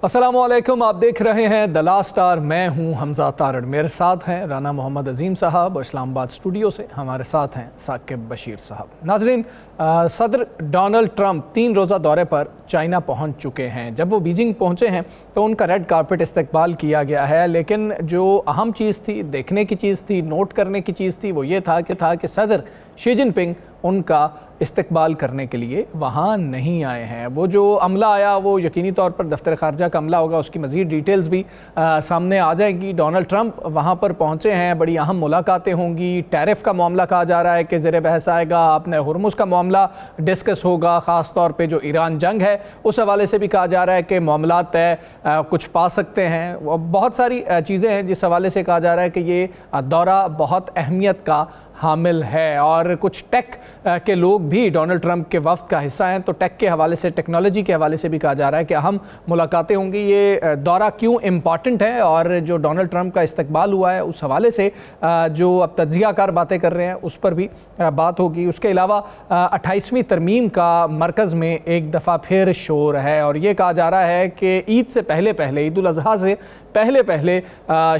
अस्सलामुअलैकुम, आप देख रहे हैं द लास्ट स्टार। मैं हूं हमजा तारड़, मेरे साथ हैं राना मोहम्मद अजीम साहब और इस्लामाबाद स्टूडियो से हमारे साथ हैं साकिब बशीर साहब। नाजरीन, सदर डोनाल्ड ट्रंप 3 रोज़ा दौरे पर चाइना पहुंच चुके हैं। जब वो बीजिंग पहुंचे हैं तो उनका रेड कारपेट इस्तकबाल किया गया है, लेकिन जो अहम चीज़ थी, देखने की चीज़ थी, नोट करने की चीज़ थी, वो ये था कि सदर शी जिनपिंग उनका इस्तकबाल करने के लिए वहाँ नहीं आए हैं। वो जो अमला आया वो यकीनी तौर पर दफ्तर ख़ारजा का अमला होगा, उसकी मज़ीद डिटेल्स भी सामने आ जाएंगी। डोनाल्ड ट्रंप वहाँ पर पहुँचे हैं, बड़ी अहम मुलाकातें होंगी। टैरिफ का मामला कहा जा रहा है कि ज़ेर बहस आएगा, अपने हुर्मुज़ का मामला डिस्कस होगा, ख़ास तौर पर जो ईरान जंग है उस हवाले से भी कहा जा रहा है कि मामला तय कुछ पा सकते हैं। बहुत सारी चीज़ें हैं जिस हवाले से कहा जा रहा है कि ये दौरा बहुत अहमियत का हामिल है। और कुछ टेक के लोग भी डोनाल्ड ट्रंप के वफ्द का हिस्सा हैं, तो टेक के हवाले से, टेक्नोलॉजी के हवाले से भी कहा जा रहा है कि अहम मुलाकातें होंगी। ये दौरा क्यों इम्पॉर्टेंट है और जो डोनाल्ड ट्रंप का इस्तकबाल हुआ है उस हवाले से जो अब तज्ज़ियाकार बातें कर रहे हैं उस पर भी बात होगी। उसके अलावा 28वीं तरमीम का मरकज़ में एक दफ़ा फिर शोर है और ये कहा जा रहा है कि ईद से पहले ईद उल अज़हा से पहले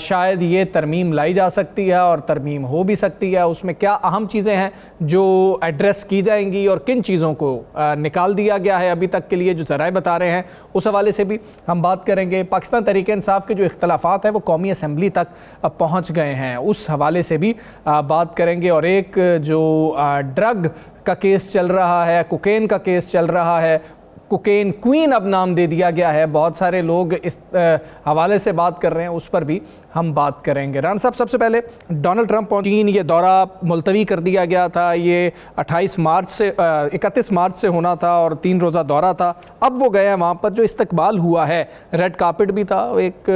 शायद ये तरमीम लाई जा सकती है और तरमीम हो भी सकती है। उसमें क्या अहम चीज़ें हैं जो एड्रेस की जाएंगी और किन चीज़ों को निकाल दिया गया है अभी तक के लिए, जो ज़राए बता रहे हैं, उस हवाले से भी हम बात करेंगे। पाकिस्तान तहरीक इंसाफ के जो इख्तलाफात हैं वो कौमी असम्बली तक पहुँच गए हैं, उस हवाले से भी बात करेंगे। और एक जो ड्रग का केस चल रहा है, कोकेन का केस चल रहा है, कोकेन क्वीन अब नाम दे दिया गया है, बहुत सारे लोग इस हवाले से बात कर रहे हैं, उस पर भी हम बात करेंगे। राना साहब, सबसे पहले डोनाल्ड ट्रंप पहुंचे चीन, ये दौरा मुलतवी कर दिया गया था, ये 31 मार्च से होना था और 3 रोज़ा दौरा था। अब वो गए हैं वहाँ पर, जो इस्तकबाल हुआ है, रेड कार्पेट भी था, एक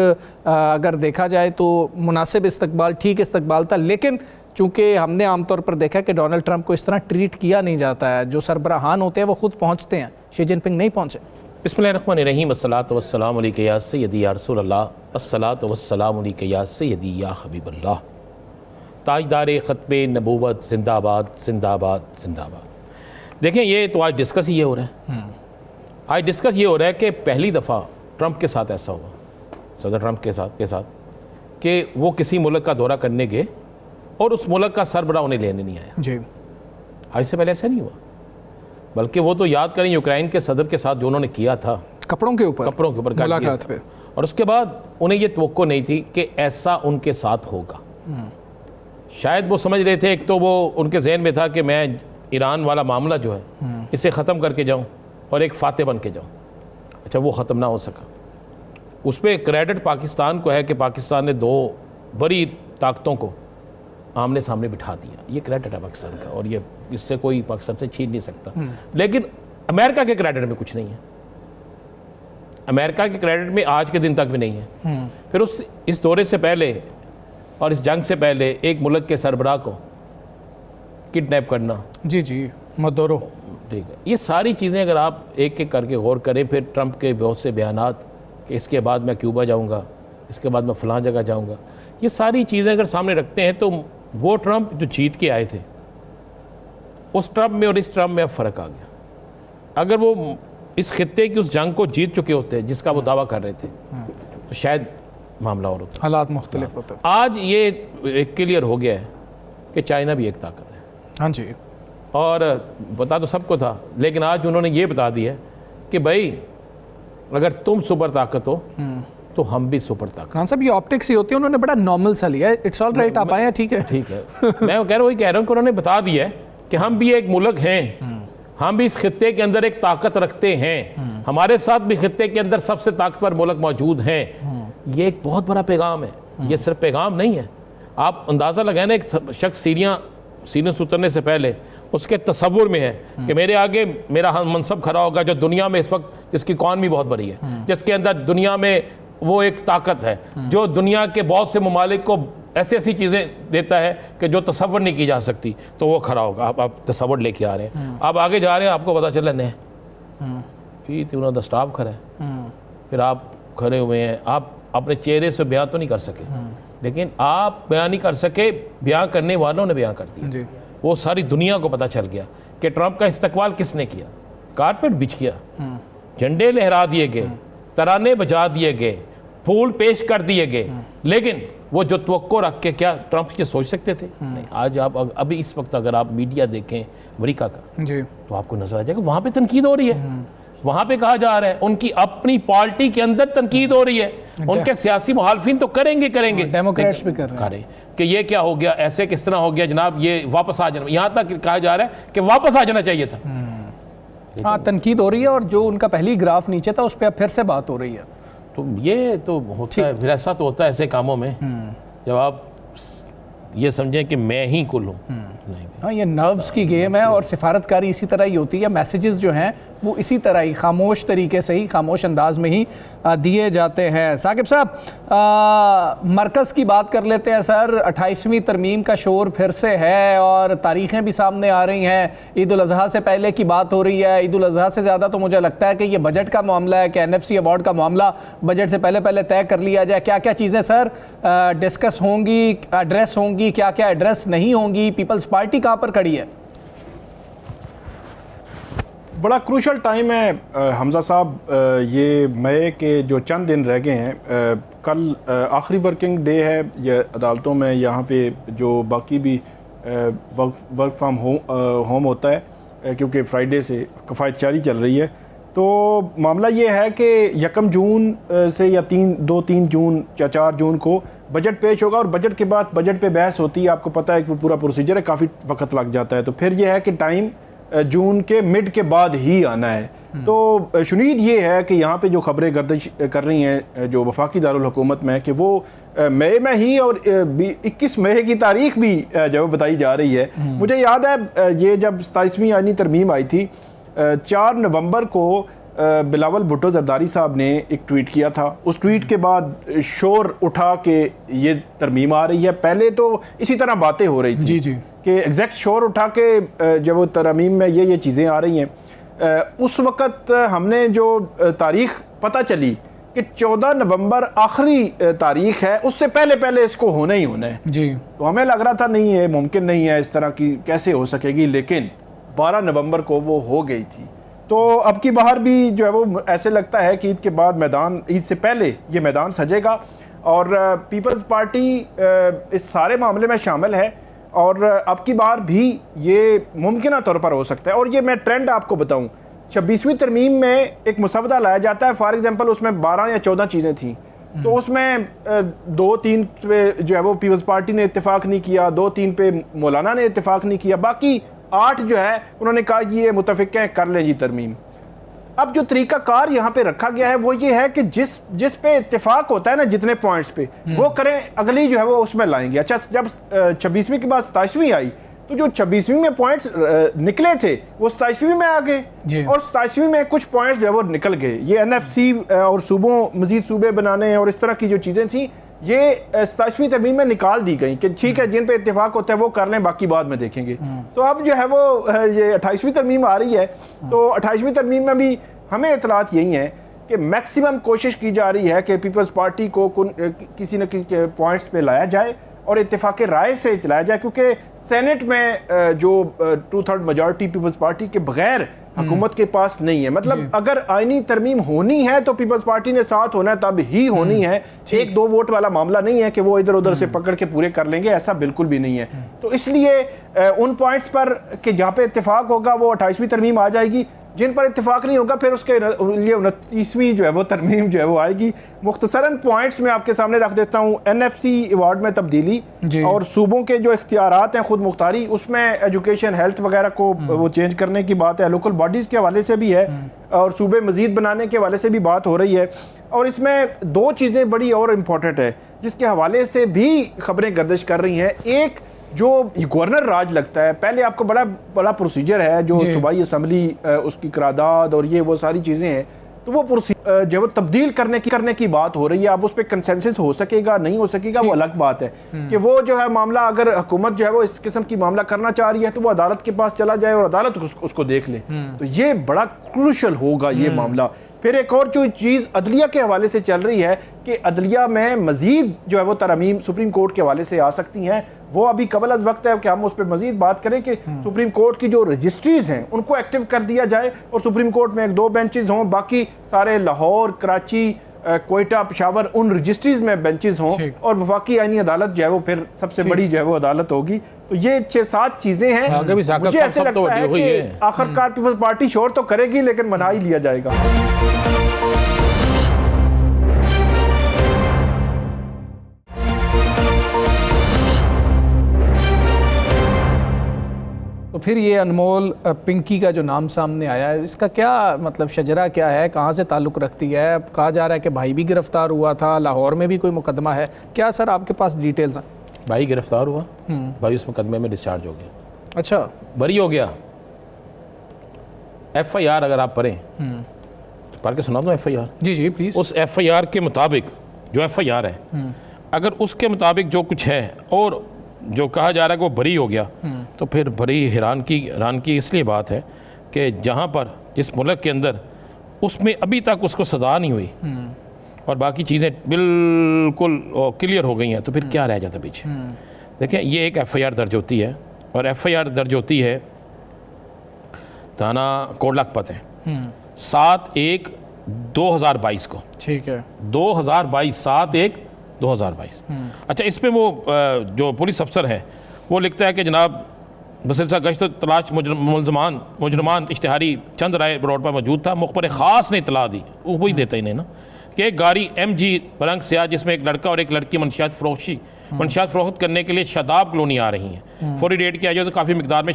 अगर देखा जाए तो मुनासिब इस्तकबाल, ठीक इस्तकबाल था। लेकिन चूँकि हमने आमतौर पर देखा कि डोनाल्ड ट्रंप को इस तरह ट्रीट किया नहीं जाता है, जो सरबराहान होते हैं वो खुद पहुँचते हैं, शी जिनपिंग नहीं पहुँचे। बिस्मिल्लाहिर्रहमानिर्रहीम, अस्सलातु वस्सलामु अलैका या सय्यदी या रसूलल्लाह, अस्सलातु वस्सलामु अलैका या सय्यदी या हबीबल्लाह। ताजदार ख़त्मे नबूवत जिंदाबाद जिंदाबाद जिंदाबाद। देखें, ये तो आज डिस्कस ही ये हो रहा है, आज डिस्कस ये हो रहा है कि पहली दफ़ा ट्रंप के साथ ऐसा हुआ, सदर ट्रंप के साथ कि वो किसी मुल्क का दौरा करने गए और उस मुल्क का सरबराह उन्हें लेने नहीं आया जी। आज से पहले ऐसा नहीं हुआ, बल्कि वो तो याद करें यूक्रेन के सदर के साथ जो उन्होंने किया था कपड़ों के ऊपर मुलाकात पे, और उसके बाद उन्हें ये तवक्को नहीं थी कि ऐसा उनके साथ होगा। शायद वो समझ रहे थे, एक तो वो उनके जहन में था कि मैं ईरान वाला मामला जो है इसे ख़त्म करके जाऊँ और एक फाते बन के जाऊँ। अच्छा, वो ख़त्म ना हो सका। उस पर क्रेडिट पाकिस्तान को है कि पाकिस्तान ने 2 बड़ी ताकतों को आमने सामने बिठा दिया, ये क्रेडिट है पाकिस्तान का और ये इससे कोई पाकिस्तान से छीन नहीं सकता। लेकिन अमेरिका के क्रेडिट में कुछ नहीं है, अमेरिका के क्रेडिट में आज के दिन तक भी नहीं है। फिर इस दौरे से पहले और इस जंग से पहले एक मुल्क के सरबराह को किडनैप करना, जी मदोरो, ठीक है, ये सारी चीज़ें अगर आप एक एक करके गौर करें, फिर ट्रंप के बहुत से बयानात कि इसके बाद मैं क्यूबा जाऊँगा, इसके बाद मैं फ़लाँ जगह जाऊँगा, ये सारी चीज़ें अगर सामने रखते हैं तो वो ट्रंप जो जीत के आए थे, उस ट्रंप में और इस ट्रंप में अब फ़र्क आ गया। अगर वो इस खित्ते की उस जंग को जीत चुके होते जिसका वो दावा कर रहे थे तो शायद मामला और होता, हालात मुख्तलिफ होते। आज ये क्लियर हो गया है कि चाइना भी एक ताकत है। हाँ जी, और बता तो सबको था, लेकिन आज उन्होंने ये बता दिया कि भाई अगर तुम सुपर ताकत हो तो हम भी सुपर ताकत। हाँ साहब, ये ऑप्टिक्स ही होती है, उन्होंने बड़ा नॉर्मल सा लिया है, इट्स ऑल राइट, आप आए हैं, ठीक है मैं कह रहा हूँ कि उन्होंने बता दिया है कि हम भी एक मुल्क हैं, हम भी इस खित्ते के अंदर एक ताकत रखते हैं, हमारे साथ भी खित्ते के अंदर सबसे ताकतवर मुल्क मौजूद हैं। ये एक बहुत बड़ा पैगाम है, ये सिर्फ पैगाम नहीं है। आप अंदाज़ा लगाए ना, एक शख्स सीने से उतरने से पहले उसके तसव्वुर में है कि मेरे आगे मेरा मनसब खड़ा होगा जो दुनिया में इस वक्त, जिसकी इकॉनमी बहुत बड़ी है, जिसके अंदर दुनिया में वो एक ताकत है, जो दुनिया के बहुत से ममालिक को ऐसी ऐसी चीज़ें देता है कि जो तसव्वुर नहीं की जा सकती, तो वो खड़ा होगा। आप तसव्वुर लेके आ रहे हैं, आप आगे जा रहे हैं, आपको पता चला नहीं द स्टाफ खड़ा है, फिर आप खड़े हुए हैं, आप अपने चेहरे से बयान तो नहीं कर सके, लेकिन आप बयान नहीं कर सके, बयान करने वालों ने बयान कर दिया। वो सारी दुनिया को पता चल गया कि ट्रंप का इस्तकबाल किसने किया। कारपेट बिछ गया, झंडे लहरा दिए गए, तराने बजा दिए गए, फूल पेश कर दिए गए, लेकिन वो जो तवक्को रख के क्या ट्रंप ये सोच सकते थे? नहीं। आज आप अभी इस वक्त अगर आप मीडिया देखें अमेरिका का जी, तो आपको नजर आ जाएगा वहां पे तनकीद हो रही है, वहां पे कहा जा रहा है उनकी अपनी पार्टी के अंदर तनकीद हो रही है, उनके सियासी मुखालफिन तो करेंगे, डेमोक्रेट्स भी कर रहे हैं कि ये क्या हो गया, ऐसे किस तरह हो गया जनाब, ये वापस आ जाना, यहाँ तक कहा जा रहा है कि वापस आ जाना चाहिए था। हाँ, तनकीद हो रही है और जो उनका पहली ग्राफ नीचे था उस पर अब फिर से बात हो रही है। तो ये तो होता है, ऐसा तो होता है ऐसे कामों में जब आप ये समझें कि मैं ही कुल हूँ। हाँ, ये नर्व्स की गेम है और सिफारतकारी इसी तरह ही होती है। मैसेजेस जो हैं वो इसी तरह ही खामोश तरीके से ही, खामोश अंदाज में ही दिए जाते हैं। साकिब साहब, मरकज़ की बात कर लेते हैं सर। 28वीं तरमीम का शोर फिर से है और तारीखें भी सामने आ रही हैं। ईद उल अज़हा से पहले की बात हो रही है, ईद उल अज़हा से ज़्यादा तो मुझे लगता है कि ये बजट का मामला है कि NFC अवार्ड का मामला बजट से पहले तय कर लिया जाए। क्या क्या चीज़ें सर डिस्कस होंगी, एड्रेस होंगी, क्या क्या एड्रेस नहीं होंगी? पीपल्स पार्टी कहाँ पर खड़ी है? बड़ा क्रूशल टाइम है हमजा साहब। ये मई के जो चंद दिन रह गए हैं, कल आखिरी वर्किंग डे है ये अदालतों में। यहाँ पे जो बाकी भी वर्क फ्राम होम होता है क्योंकि फ्राइडे से कफ़ायत जारी चल रही है। तो मामला ये है कि 1 जून से या 3 जून या 4 जून को बजट पेश होगा और बजट के बाद बजट पे बहस होती है। आपको पता है कि पूरा प्रोसीजर है, काफ़ी वक्त लग जाता है। तो फिर ये है कि टाइम जून के मिड के बाद ही आना है। तो शुनीद ये है कि यहाँ पे जो खबरें गर्दिश कर रही हैं जो वफाकी दारुल हुकूमत में, कि वो मई में ही और 21 मई की तारीख भी जो बताई जा रही है। मुझे याद है ये जब 27वीं आईनी तरमीम आई थी 4 नवंबर को बिलावल भुट्टो जरदारी साहब ने एक ट्वीट किया था। उस ट्वीट के बाद शोर उठा के ये तरमीम आ रही है। पहले तो इसी तरह बातें हो रही थी जी कि एग्जैक्ट शोर उठा के जब वो तरमीम में ये चीज़ें आ रही हैं। उस वक़्त हमने जो तारीख पता चली कि 14 नवंबर आखिरी तारीख है, उससे पहले इसको होना ही होना है जी। तो हमें लग रहा था नहीं है, मुमकिन नहीं है, इस तरह की कैसे हो सकेगी, लेकिन 12 नवंबर को वो हो गई थी। तो अब की बाहर भी जो है वो ऐसे लगता है कि ईद के बाद मैदान, ईद से पहले ये मैदान सजेगा और पीपल्स पार्टी इस सारे मामले में शामिल है और अब की बार भी ये मुमकिन तौर पर हो सकता है। और ये मैं ट्रेंड आपको बताऊं, 26वीं तरमीम में एक मुसवदा लाया जाता है, फॉर एग्जांपल उसमें 12 या 14 चीज़ें थी, तो उसमें 2-3 पे जो है वो पीपल्स पार्टी ने इत्तेफाक नहीं किया, 2-3 पे मौलाना ने इत्तेफाक नहीं किया, बाकी 8 जो है उन्होंने कहा ये मुतफिक हैं, कर लें जी तरमीम। अब जो तरीका कार यहाँ पे रखा गया है वो ये है कि जिस पे इत्तेफाक होता है ना, जितने पॉइंट्स पे वो करें, अगली जो है वो उसमें लाएंगे। अच्छा, जब 26वीं के बाद 27वीं आई तो जो 26वीं में पॉइंट्स निकले थे वो 27वीं में आ गए और 27वीं में कुछ पॉइंट्स जो है वो निकल गए। ये NFC और सूबों, मजीद सूबे बनाने और इस तरह की जो चीज़ें थी ये 27वीं तरमीम में निकाल दी गई कि ठीक है, जिन पे इत्तेफाक होता है वो कर लें, बाकी बाद में देखेंगे। तो अब जो है वो ये 28वीं तरमीम आ रही है। तो 28वीं तरमीम में भी हमें इतलात यही है कि मैक्सिमम कोशिश की जा रही है कि पीपल्स पार्टी को किसी न किसी पॉइंट्स पे लाया जाए और इत्तेफाक राय से चलाया जाए, क्योंकि सेनेट में जो 2/3 मेजॉरिटी पीपल्स पार्टी के बगैर हुकूमत के पास नहीं है। मतलब अगर आईनी तरमीम होनी है तो पीपल्स पार्टी ने साथ होना है, तब ही होनी है। 1-2 वोट वाला मामला नहीं है कि वो इधर उधर से पकड़ के पूरे कर लेंगे, ऐसा बिल्कुल भी नहीं है। तो इसलिए उन पॉइंट्स पर कि जहाँ पे इत्तेफाक होगा वो 28वीं तरमीम आ जाएगी, जिन पर इत्तेफाक नहीं होगा फिर उसके लिए 29वीं जो है वो तरमीम जो है वो आएगी। मुख्तसरन पॉइंट्स में आपके सामने रख देता हूँ। NFC अवार्ड में तब्दीली और सूबों के जो इख्तियारात हैं खुद मुख्तारी, उसमें एजुकेशन, हेल्थ वगैरह को वो चेंज करने की बात है। लोकल बॉडीज़ के हवाले से भी है और सूबे मजीद बनाने के हवाले से भी बात हो रही है। और इसमें 2 चीज़ें बड़ी और इम्पोर्टेंट है जिसके हवाले से भी खबरें गर्दिश कर रही हैं। एक, जो गवर्नर राज लगता है, पहले आपको बड़ा प्रोसीजर है जो सूबाई असम्बली उसकी करारदाद और ये वो सारी चीज़ें हैं, तो वो जो वो तब्दील करने की बात हो रही है। अब उस पर कंसेंसस हो सकेगा नहीं हो सकेगा वो अलग बात है कि वो जो है मामला, अगर हुकूमत जो है वो इस किस्म की मामला करना चाह रही है तो वो अदालत के पास चला जाए और अदालत उसको देख ले। तो ये बड़ा क्रूशल होगा ये मामला। फिर एक और जो चीज़ अदलिया के हवाले से चल रही है कि अदलिया में मजीद जो है वो तरमीम सुप्रीम कोर्ट के हवाले से आ सकती हैं, वो अभी कबल अज वक्त है कि हम उस पर मजीद बात करें कि सुप्रीम कोर्ट की जो रजिस्ट्रीज हैं उनको एक्टिव कर दिया जाए और सुप्रीम कोर्ट में 1-2 बेंचेस हों, बाकी सारे लाहौर, कराची, कोयटा, पेशावर उन रजिस्ट्रीज में बेंचेस हों और वफाकी आईनी अदालत जो है वो फिर सबसे बड़ी जो है वो अदालत होगी। तो ये 6-7 चीजें हैं। आगे भी मुझे ऐसे लगता है कि आखिरकार पीपल्स पार्टी शोर तो करेगी लेकिन मना ही लिया जाएगा। तो फिर ये अनमोल पिंकी का जो नाम सामने आया है, इसका क्या मतलब, शजरा क्या है, कहाँ से ताल्लुक़ रखती है? कहा जा रहा है कि भाई भी गिरफ्तार हुआ था, लाहौर में भी कोई मुकदमा है, क्या सर आपके पास डिटेल्स हैं? भाई गिरफ्तार हुआ, भाई उस मुकदमे में डिस्चार्ज हो गया, अच्छा, बरी हो गया। FIR अगर आप पढ़ें तो पढ़ के सुना दो FIR। जी जी प्लीज़। उस FIR के मुताबिक जो FIR है, अगर उसके मुताबिक जो कुछ है और जो कहा जा रहा है कि वो बरी हो गया, तो फिर बड़ी हैरान की इसलिए बात है कि जहाँ पर जिस मुल्क के अंदर उसमें अभी तक उसको सज़ा नहीं हुई और बाकी चीज़ें बिल्कुल क्लियर हो गई हैं, तो फिर क्या रह जाता पीछे? देखें, ये एक FIR दर्ज होती है और FIR दर्ज होती है थाना कोट लखपत है 7/1/2022 को। ठीक है, 2022 7/1/2022। अच्छा, इस पे वो जो पुलिस अफसर है वो लिखता है कि जनाब बसिलसा गश्त तलाश मुजरमान इश्तिहारी चंद राय रोड पर मौजूद था। मुखबर ख़ास ने इतला दी, वही देता ही नहीं ना, कि एक गाड़ी MG रंग स्याह जिसमें एक लड़का और एक लड़की मंशियात फ़रोख्त करने के लिए शादाब कॉलोनी आ रही हैं। फौरी रेड किया जाए तो काफ़ी मिकदार में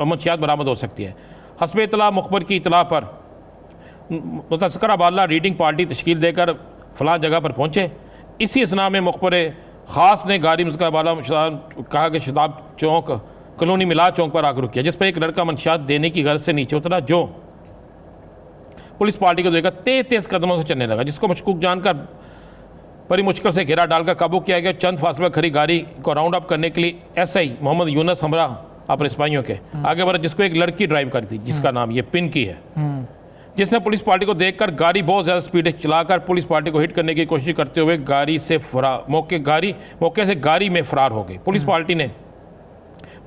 मंशियात बरामद हो सकती है। हस्ब इतला मुखबर की इतला पर मुतज़क्कर अबाला रीडिंग पार्टी तश्कील देकर फ़लाँ जगह पर पहुँचे। इसी असना में मुखबर ख़ास ने गाड़ी मुतज़क्कर अबाला कहा कि शदाब चौक कॉलोनी मिला चौक पर आकर रुक किया, जिस पर एक लड़का मंशियात देने की गर्ज से नीचे उतरा, जो पुलिस पार्टी को देखकर तेज़ कदमों से चलने लगा, जिसको मशकूक जानकर बड़ी मुश्किल से घेरा डालकर काबू किया गया। चंद फासले खड़ी गाड़ी को राउंड अप करने के लिए SI मोहम्मद यूनस हमरा अपने सिपाहियों के आगे बढ़ा, जिसको एक लड़की ड्राइव करती थी, जिसका नाम ये पिंकी है, जिसने पुलिस पार्टी को देखकर गाड़ी बहुत ज़्यादा स्पीड चलाकर पुलिस पार्टी को हिट करने की कोशिश करते हुए गाड़ी से मौके से गाड़ी में फरार हो गई। पुलिस पार्टी ने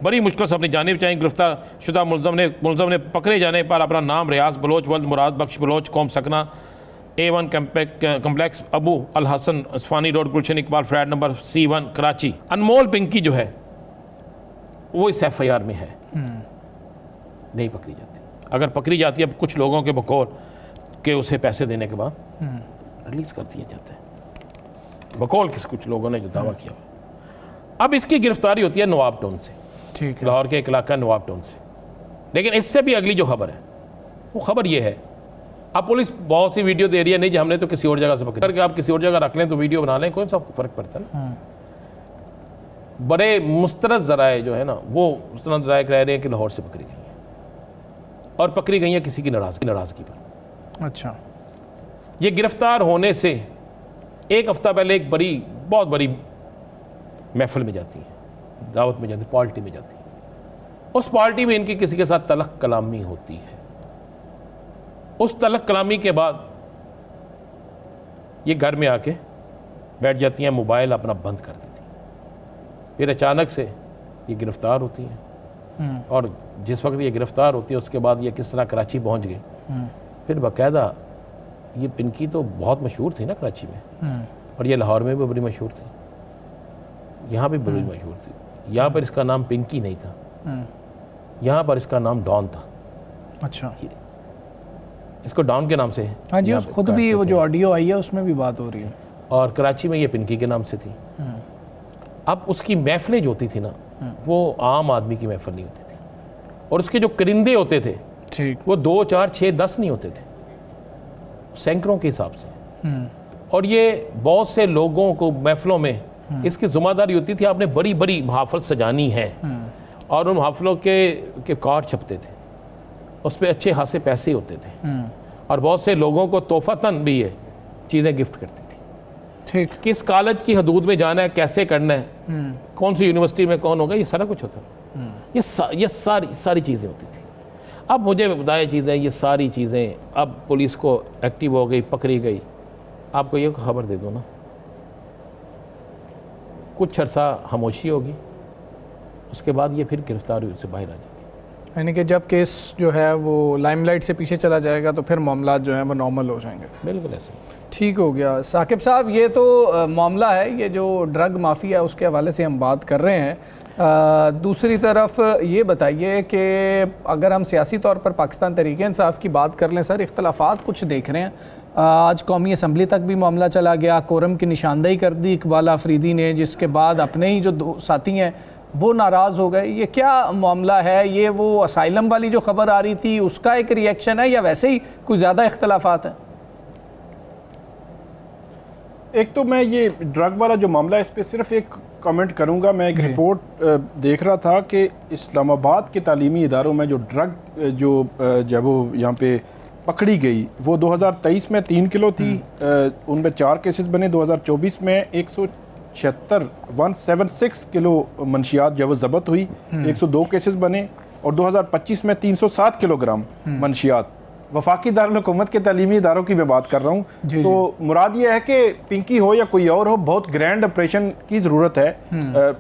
बड़ी मुश्किल से अपनी जान बचाई। गिरफ्तार शुदा मुलज़म ने पकड़े जाने पर अपना नाम रियाज बलोच वल्द मुराद बख्श बलोच कौम सकना A1 complex Abu Al Hasan Asfani road Gulshan Iqbal flat number C1 Karachi. Anmol Pinky जो है वो इस FIR में है, नहीं पकड़ी जाती। अगर पकड़ी जाती है, अब कुछ लोगों के बकौल के उसे पैसे देने के बाद रिलीज़ कर दिए जाते हैं, बकौल किस कुछ लोगों ने जो दावा किया। अब इसकी गिरफ्तारी होती है नवाब टाउन से, ठीक है, लाहौर के एक इलाका नवाब टाउन से। लेकिन इससे भी अगली जो खबर है वो खबर ये है, अब पुलिस बहुत सी वीडियो दे रही है, नहीं जी हमने तो किसी और जगह से पकड़ी करके, आप किसी और जगह रख लें तो वीडियो बना लें, कौन सा फ़र्क पड़ता है ना। बड़े मुस्तरद ज़राए जो है ना, वो मुस्तरद ज़राए कह रहे हैं कि लाहौर से पकड़ी गई हैं और पकड़ी गई हैं किसी की नाराज़गी पर। अच्छा, ये गिरफ्तार होने से एक हफ़्ता पहले एक बहुत बड़ी महफिल में जाती है, दावत में जाती है, पार्टी में जाती है। उस पार्टी में इनकी किसी के साथ तलक कलामी होती है। उस तलक कलामी के बाद ये घर में आके बैठ जाती हैं, मोबाइल अपना बंद कर देती हैं। फिर अचानक से ये गिरफ़्तार होती हैं और जिस वक्त ये गिरफ़्तार होती है उसके बाद ये किस तरह कराची पहुंच गई। फिर बाकायदा ये पिंकी तो बहुत मशहूर थी ना कराची में, और ये लाहौर में भी बड़ी मशहूर थी, यहाँ भी बड़ी मशहूर थी। यहाँ पर इसका नाम पिंकी नहीं था, यहाँ पर इसका नाम डॉन था। अच्छा, इसको डॉन के नाम से, हाँ जी, खुद भी वो जो ऑडियो आई है उसमें भी बात हो रही है, और कराची में ये पिंकी के नाम से थी। अब उसकी महफिलें जो होती थी ना, वो आम आदमी की महफिल नहीं होती थी, और उसके जो करिंदे होते थे ठीक, वो 2, 4, 6, 10 नहीं होते थे, सैकड़ों के हिसाब से। और ये बहुत से लोगों को महफिलों में इसकी ज़िम्मेदारी होती थी, आपने बड़ी बड़ी महफिल सजानी है, और उन महफिलों के कार्ड छपते थे, उस पर अच्छे खासे पैसे होते थे, और बहुत से लोगों को तोहफ़तन भी ये चीज़ें गिफ्ट करती थी। ठीक, किस कॉलेज की हदूद में जाना है, कैसे करना है, कौन सी यूनिवर्सिटी में कौन होगा, ये सारा कुछ होता था। ये सारी चीज़ें होती थी। अब मुझे बताया चीज़ें, ये सारी चीज़ें अब पुलिस को एक्टिव हो गई, पकड़ी गई। आपको ये खबर दे दो ना, कुछ अर्सा खामोशी होगी, उसके बाद ये फिर गिरफ्तारी से बाहर आ जाएगी। यानी कि जब केस जो है वो लाइमलाइट से पीछे चला जाएगा तो फिर मामला जो है वो नॉर्मल हो जाएंगे। बिल्कुल ऐसे। ठीक हो गया। साकिब साहब, ये तो मामला है, ये जो ड्रग माफिया उसके हवाले से हम बात कर रहे हैं। दूसरी तरफ ये बताइए कि अगर हम सियासी तौर पर पाकिस्तान तहरीक इंसाफ की बात कर लें सर, इख्तलाफात कुछ देख रहे हैं। आज कौमी असम्बली तक भी मामला चला गया, कोरम की निशानदेही कर दी इकबाल आफरीदी ने, जिसके बाद अपने ही जो दो साथी हैं वो नाराज़ हो गए। ये क्या मामला है? ये वो असाइलम वाली जो खबर आ रही थी उसका एक रिएक्शन है या वैसे ही कोई ज़्यादा इख्तलाफात हैं? एक तो मैं ये ड्रग वाला जो मामला है इस पर सिर्फ एक कमेंट करूंगा। मैं एक रिपोर्ट देख रहा था कि इस्लामाबाद के तालीमी इदारों में जो ड्रग जब वो यहाँ पे पकड़ी गई वो 2023 में 3 किलो थी, उनमें 4 केसेस बने। 2024 में 176 किलो मंशियात जब वो जब्त हुई, 102 केसेस बने, और 2025 में 307 किलोग्राम मंशियात। वफाकी दारुल-हुकूमत के तालीमी इदारों की मैं बात कर रहा हूँ। तो मुराद ये है कि पिंकी हो या कोई और हो, बहुत ग्रैंड ऑपरेशन की ज़रूरत है।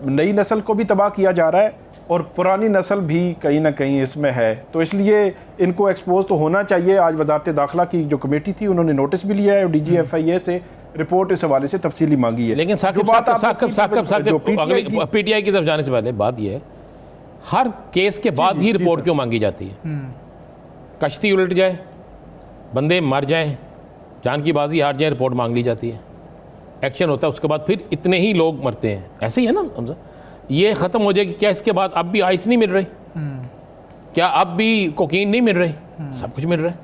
नई नस्ल को भी तबाह किया जा रहा है और पुरानी नस्ल भी कहीं ना कहीं इसमें है, तो इसलिए इनको एक्सपोज तो होना चाहिए। आज वजारत दाखिला की जो कमेटी थी उन्होंने नोटिस भी लिया है और DGFIA से रिपोर्ट इस हवाले से तफसीली मांगी है। लेकिन PTI की तरफ जाने से पहले बात यह है, हर केस के बाद ही रिपोर्ट क्यों मांगी जाती है? कश्ती उलट जाए, बंदे मर जाएं, जान की बाजी हार जाए, रिपोर्ट मांग ली जाती है, एक्शन होता है, उसके बाद फिर इतने ही लोग मरते हैं। ऐसे ही है ना, ये ख़त्म हो जाएगी क्या? इसके बाद अब भी आइस नहीं मिल रही क्या? अब भी कोकीन नहीं मिल रही? सब कुछ मिल रहा है।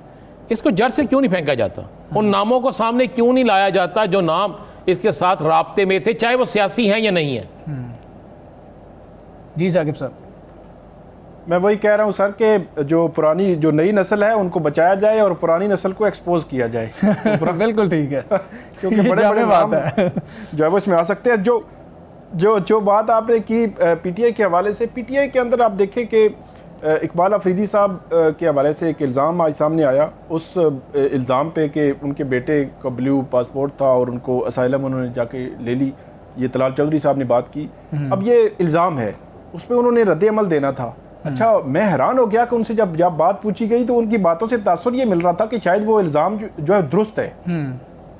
इसको जड़ से क्यों नहीं फेंका जाता? उन नामों को सामने क्यों नहीं लाया जाता जो नाम इसके साथ राब्ते में थे, चाहे वो सियासी हैं या नहीं है? जी साकिब साहब, मैं वही कह रहा हूँ सर कि जो नई नस्ल है उनको बचाया जाए और पुरानी नस्ल को एक्सपोज किया जाए। बिल्कुल ठीक है, क्योंकि बड़े बात है जो है वो इसमें आ सकते हैं। जो बात आपने की PTI के हवाले से, PTI के अंदर आप देखें कि इकबाल अफरीदी साहब के हवाले से एक इल्ज़ाम आज सामने आया। उस इल्ज़ाम पे कि उनके बेटे का ब्लू पासपोर्ट था और उनको असाइलम उन्होंने जाके ले ली, ये तलाल चौधरी साहब ने बात की। अब ये इल्ज़ाम है, उस पर उन्होंने रद्द अमल देना था। अच्छा, मैं हैरान हो गया कि उनसे जब बात पूछी गई तो उनकी बातों से तासुर ये मिल रहा था कि शायद वो इल्ज़ाम जो है दुरुस्त है।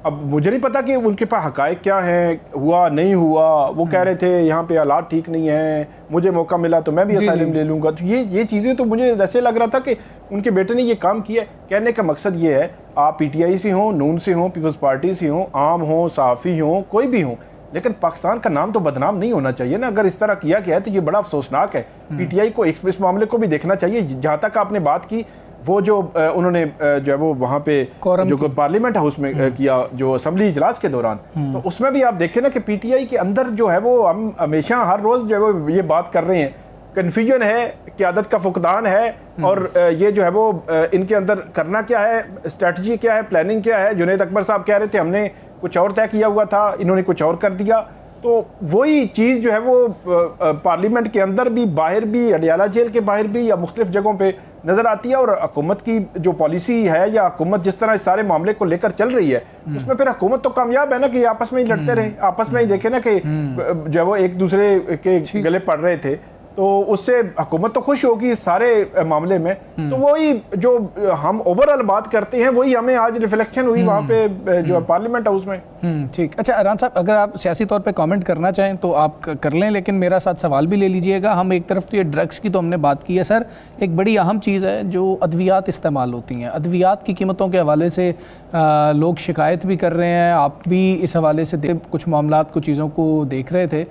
अब मुझे नहीं पता कि उनके पास हकायक क्या है, हुआ नहीं हुआ। वो कह रहे थे यहाँ पे हालात ठीक नहीं है, मुझे मौका मिला तो मैं भी असाइलम ले लूँगा। तो ये चीज़ें तो मुझे ऐसे लग रहा था कि उनके बेटे ने ये काम किया। कहने का मकसद ये है, आप PTI से हों, नून से हों, पीपल्स पार्टी से हों, आम हों, सहाफ़ी हों, कोई भी हों, लेकिन पाकिस्तान का नाम तो बदनाम नहीं होना चाहिए ना। अगर इस तरह किया गया है तो ये बड़ा अफसोसनाक है। PTI को इस मामले को भी देखना चाहिए। जहाँ तक आपने बात की, वो जो उन्होंने जो है वो वहाँ पे जो पार्लियामेंट हाउस में किया, जो असेंबली इजलास के दौरान, तो उसमें भी आप देखें ना कि PTI के अंदर जो है वो हम हमेशा हर रोज़ जो है वो ये बात कर रहे हैं, कन्फ्यूजन है, क़यादत का फुकदान है, और ये जो है वो इनके अंदर करना क्या है, स्ट्रेटजी क्या है, प्लानिंग क्या है। जुनैद अकबर साहब कह रहे थे हमने कुछ और तय किया हुआ था, इन्होंने कुछ और कर दिया। तो वही चीज़ जो है वो पार्लियामेंट के अंदर भी, बाहर भी, अडियाला जेल के बाहर भी, या मुख्तलिफ जगहों पे नज़र आती है। और हुकूमत की जो पॉलिसी है या हुकूमत जिस तरह इस सारे मामले को लेकर चल रही है, उसमें फिर हुकूमत तो कामयाब है ना कि आपस में ही लड़ते रहे, आपस में ही देखे ना कि जो है वो एक दूसरे के गले पड़ रहे थे, तो उससे हुकूमत तो खुश होगी इस सारे मामले में। तो वही जो हम ओवरऑल बात करते हैं वही हमें आज रिफ्लेक्शन हुई वहाँ पे जो पार्लियामेंट हाउस में। ठीक। अच्छा राना साहब, अगर आप सियासी तौर पे कमेंट करना चाहें तो आप कर लें, लेकिन मेरा साथ सवाल भी ले लीजिएगा। हम एक तरफ तो ये ड्रग्स की तो हमने बात की है सर, एक बड़ी अहम चीज़ है जो अद्वियात इस्तेमाल होती हैं। अद्वियात की कीमतों के हवाले से लोग शिकायत भी कर रहे हैं, आप भी इस हवाले से कुछ मामलात को चीज़ों को देख रहे थे।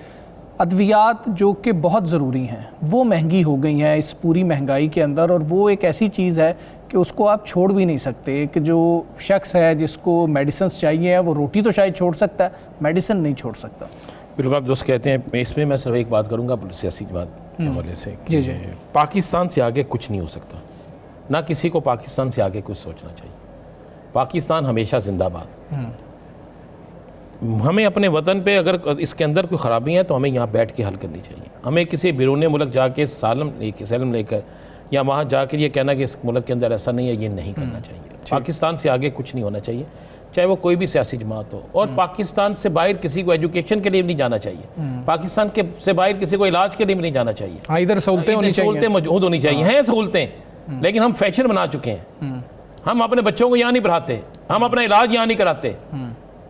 अद्वियात जो कि बहुत ज़रूरी हैं वो महंगी हो गई हैं इस पूरी महंगाई के अंदर, और वो एक ऐसी चीज़ है कि उसको आप छोड़ भी नहीं सकते। कि जो शख्स है जिसको मेडिसिन चाहिए, वो रोटी तो शायद छोड़ सकता है, मेडिसिन नहीं छोड़ सकता। बिल्कुल आप दोस्त कहते हैं। इसमें मैं सिर्फ एक बात करूँगा सियासी की बात के हवाले से। जी। पाकिस्तान से आगे कुछ नहीं हो सकता, ना किसी को पाकिस्तान से आगे कुछ सोचना चाहिए। पाकिस्तान हमेशा जिंदाबाद। हमें अपने वतन पे अगर इसके अंदर कोई ख़राबी है तो हमें यहाँ बैठ के हल करनी चाहिए। हमें किसी बैरून मुल्क जाके सैलम लेकर या वहाँ जाकर ये कहना कि इस मुल्क के अंदर ऐसा नहीं है, ये नहीं करना चाहिए। पाकिस्तान से आगे कुछ नहीं होना चाहिए। चाहे वो कोई भी सियासी जमात हो। और पाकिस्तान से बाहर किसी को एजुकेशन के लिए भी नहीं जाना चाहिए, पाकिस्तान के से बाहर किसी को इलाज के लिए भी नहीं जाना चाहिए। हाँ, इधर सहूलतें होनी चाहिए, सहूलतें मौजूद होनी चाहिए। हैं सहूलतें, लेकिन हम फैशन बना चुके हैं। हम अपने बच्चों को यहाँ नहीं पढ़ाते, हम अपना इलाज यहाँ नहीं कराते,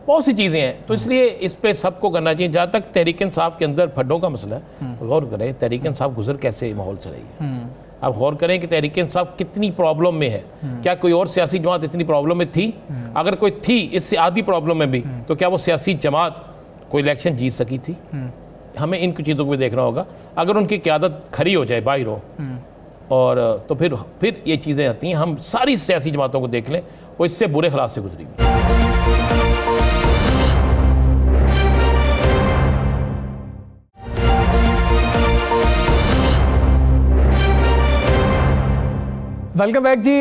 बहुत सी चीज़ें हैं। तो इसलिए इस पे सबको करना चाहिए। जहाँ तक तहरीक इंसाफ के अंदर फंडों का मसला है, गौर करें तहरीक इंसाफ गुजर कैसे माहौल से रही है। आप गौर करें कि तहरीक इंसाफ कितनी प्रॉब्लम में है। क्या कोई और सियासी जमात इतनी प्रॉब्लम में थी? अगर कोई थी इससे आधी प्रॉब्लम में भी, तो क्या वो सियासी जमात कोई इलेक्शन जीत सकी थी? हमें इन कुछ चीज़ों को भी देखना होगा। अगर उनकी क़यादत खरी हो जाए, बाहर हो, और तो फिर ये चीज़ें आती हैं। हम सारी सियासी जमातों को देख लें, वो इससे बुरे हालात से गुजरी। वेलकम बैक जी।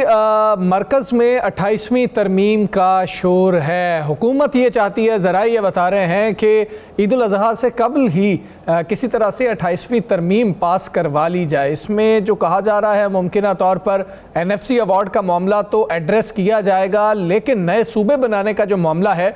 मरकज़ में 28वीं तरमीम का शोर है। हुकूमत ये चाहती है, ज़रा ये बता रहे हैं कि ईद उल अज़हा से कबल ही किसी तरह से 28वीं तरमीम पास करवा ली जाए। इसमें जो कहा जा रहा है, मुमकिन तौर पर NFC अवार्ड का मामला तो एड्रेस किया जाएगा, लेकिन नए सूबे बनाने का जो मामला है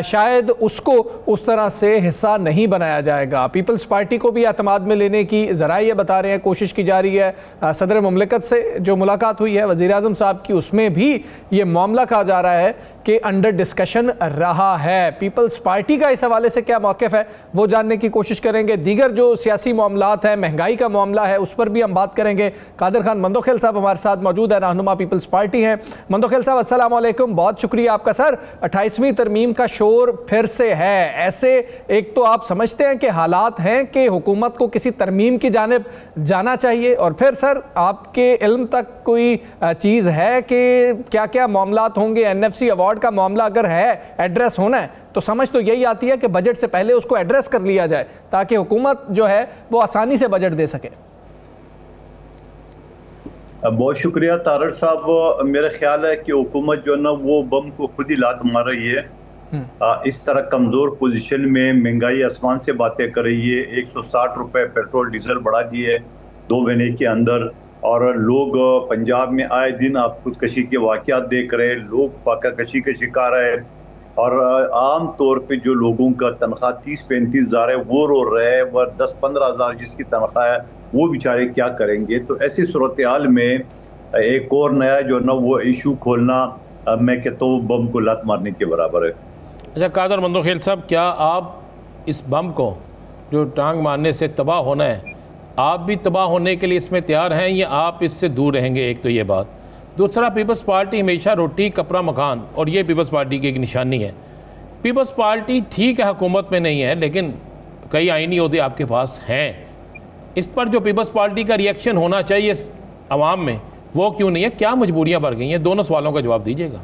शायद उसको उस तरह से हिस्सा नहीं बनाया जाएगा। पीपल्स पार्टी को भी एतमाद में लेने की ज़रा ये बता रहे हैं, कोशिश की जा रही है। सदर मुमलिकत से जो मुलाकात हुई है वज़ीर आज़म साहब की, उसमें भी ये मामला कहा जा रहा है कि अंडर डिस्कशन रहा है। पीपल्स पार्टी का इस हवाले से क्या मौक़िफ़ है वो जानने की कोशिश करेंगे। दीगर जो सियासी मामलात हैं, महंगाई का मामला है, उस पर भी हम बात करेंगे। कादर खान मंदोखेल साहब हमारे साथ मौजूद है, रहनुमा पीपल्स पार्टी हैं। मंदोखेल साहब अस्सलाम वालेकुम, बहुत शुक्रिया आपका। सर, 28वीं तरमीम का शोर फिर से है। ऐसे एक तो आप समझते हैं कि हालात हैं कि हुकूमत को किसी तरमीम की जानिब जाना चाहिए, और फिर सर आपके इल्म तक कोई चीज़ है कि क्या क्या मामलात होंगे? NFC अवार्ड का मामला अगर है, एड्रेस होना है, तो समझ तो यही आती है कि बजट से पहले उसको एड्रेस कर लिया जाए ताकि हुकूमत जो है वो आसानी से बजट दे सके। बहुत शुक्रिया तारड़ साहब। मेरा ख्याल है कि हुकूमत जो है ना वो बम को खुद ही लात मार रही है। इस तरह कमज़ोर पोजीशन में महंगाई आसमान से बातें कर रही है। 160 रुपए पेट्रोल डीजल बढ़ा दिए 2 महीने के अंदर, और लोग पंजाब में आए दिन आप खुदकशी के वाक़यात देख रहे हैं। लोग फाका कशी के शिकार है, और आम तौर पे जो लोगों का तनख्वाह 30-35 हज़ार है वो रो रहे हैं, वह 10-15 हज़ार जिसकी तनख्वाह है वो बेचारे क्या करेंगे? तो ऐसी सूरत हाल में एक और नया जो ना वो इशू खोलना, मैं कहता हूँ बम को लात मारने के बराबर है। अच्छा कादर मंदोखेल साहब, क्या आप इस बम को जो टांग मारने से तबाह होना है, आप भी तबाह होने के लिए इसमें तैयार हैं या आप इससे दूर रहेंगे? एक तो ये बात। दूसरा, पीपल्स पार्टी हमेशा रोटी कपड़ा मकान, और ये पीपल्स पार्टी की एक निशानी है। पीपल्स पार्टी ठीक है हुकूमत में नहीं है, लेकिन कई आईनी ओहदे आपके पास हैं। इस पर जो पीपल्स पार्टी का रिएक्शन होना चाहिए अवाम में, वो क्यों नहीं है? क्या मजबूरियाँ बढ़ गई हैं? दोनों सवालों का जवाब दीजिएगा।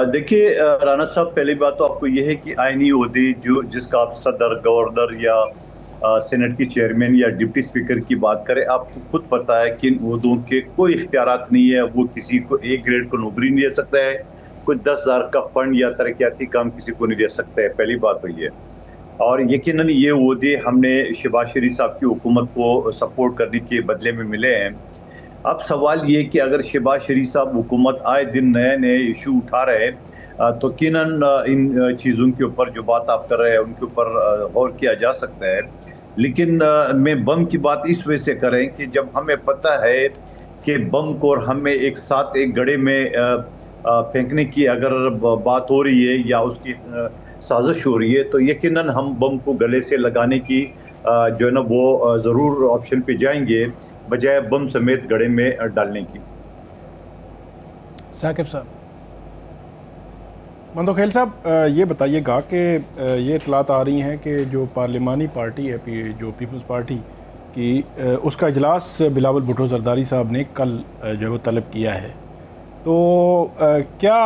देखिए राना साहब, पहली बात तो आपको यह है कि आईनी ओहदे जो जिसका आप सदर, गवर्नर या सेनेट की चेयरमैन या डिप्टी स्पीकर की बात करें, आपको खुद पता है कि इन ओहदों के कोई इख्तियारात नहीं है। वो किसी को A ग्रेड को नौकरी नहीं दे सकता है, कोई 10,000 का फंड या तरक्याती काम किसी को नहीं दे सकता है। पहली बात तो ये, और यकीनन ये ओहदे हमने शहबाज शरीफ साहब की हुकूमत को सपोर्ट करने के बदले में मिले हैं। अब सवाल ये कि अगर शहबाज शरीफ साहब हुकूमत आए दिन नए नए इशू उठा रहे हैं, तो यकीनन इन चीज़ों के ऊपर जो बात आप कर रहे हैं उनके ऊपर गौर किया जा सकता है। लेकिन मैं बम की बात इस वजह से करें कि जब हमें पता है कि बम को और हमें एक साथ एक गड्ढे में फेंकने की अगर बात हो रही है या उसकी साजिश हो रही है, तो यकीनन हम बम को गले से लगाने की जो है ना वो ज़रूर ऑप्शन पे जाएंगे, बजाय बम समेत गड्ढे में डालने की। साकिब साहब। मंदोखेल साहब, ये बताइएगा कि ये इतलात आ रही हैं कि जो पार्लिमानी पार्टी है, जो पीपल्स पार्टी की, उसका इजलास बिलावल भुट्टो जरदारी साहब ने कल जो है वो तलब किया है। तो क्या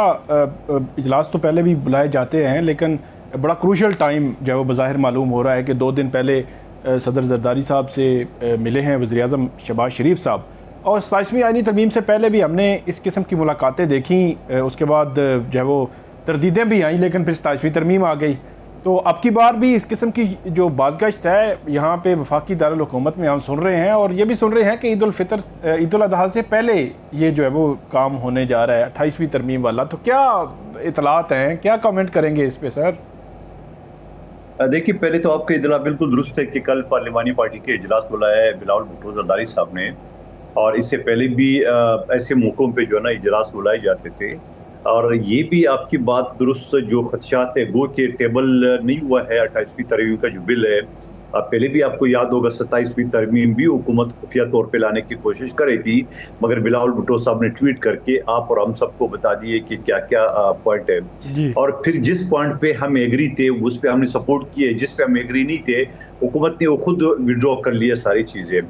इजलास तो पहले भी बुलाए जाते हैं, लेकिन बड़ा क्रूशल टाइम जो है वो बज़ाहिर मालूम हो रहा है कि 2 दिन पहले सदर जरदारी साहब से मिले हैं वज़ीर आज़म शहबाज शरीफ साहब, और 27वीं आईनी तरमीम से पहले भी हमने इस किस्म की मुलाकातें देखी। उसके बाद जो है वो तरदीदें भी आई, लेकिन फिर 27वीं तरमीम आ गई। तो अब की बार भी इस किस्म की जो बाज़गश्त है यहाँ पे वफाकी दारुल हुकूमत में हम सुन रहे हैं, और ये भी सुन रहे हैं कि ईद उल फितर, ईद उल अजहा से पहले ये जो है वो काम होने जा रहा है 28वीं तरमीम वाला। तो क्या इतलात हैं, क्या कमेंट करेंगे इस पे सर? देखिए, पहले तो आपका इतला बिल्कुल दुरुस्त है कि कल पार्लिमानी पार्टी के इजलास बुलाया है बिलावल भुट्टो जरदारी साहब ने, और इससे पहले भी ऐसे मौक़ों पे जो है ना इजलास बुलाए जाते थे। और ये भी आपकी बात दुरुस्त, जो खदशात है गो के टेबल नहीं हुआ है 28वीं तरमीम का जो बिल है। पहले भी आपको याद होगा 27वीं तरमीम भी हुकूमत खुफिया तौर पे लाने की कोशिश कर रही थी, मगर बिलावल भुट्टो साहब ने ट्वीट करके आप और हम सबको बता दिए कि क्या क्या पॉइंट है। और फिर जिस पॉइंट पे हम एग्री थे उस पे हमने सपोर्ट किए, जिस पे हम एग्री नहीं थे हुकूमत ने वो खुद विड्रॉ कर लिया सारी चीज़ें।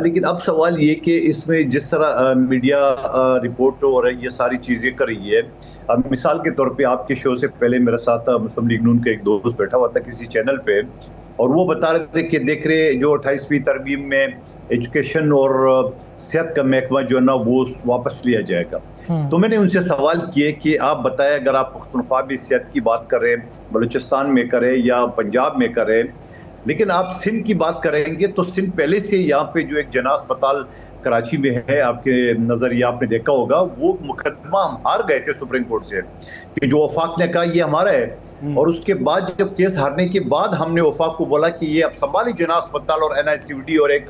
लेकिन अब सवाल ये कि इसमें जिस तरह मीडिया रिपोर्ट और ये सारी चीज़ें कर रही है, अब मिसाल के तौर पे आपके शो से पहले मेरे साथ मुस्लिम लीग नून का एक दोस्त बैठा हुआ था किसी चैनल पे, और वो बता रहे थे कि देख रहे जो 28वीं तरमीम में एजुकेशन और सेहत का महकमा जो है ना वो वापस लिया जाएगा। तो मैंने उनसे सवाल किए कि आप बताएं, अगर आप पख्तूनख्वा में सेहत की बात करें, बलूचिस्तान में करें या पंजाब में करें, लेकिन आप सिंध की बात करेंगे तो सिंध पहले से यहाँ पे जो एक जना अस्पताल कराची में है, आपके नजरिया आपने देखा होगा, वो मुकदमा हम हार गए थे सुप्रीम कोर्ट से कि जो वफाक ने कहा ये हमारा है, और उसके बाद जब केस हारने के बाद हमने वफाक को बोला कि ये अब संभाली जना अस्पताल और NICVD और एक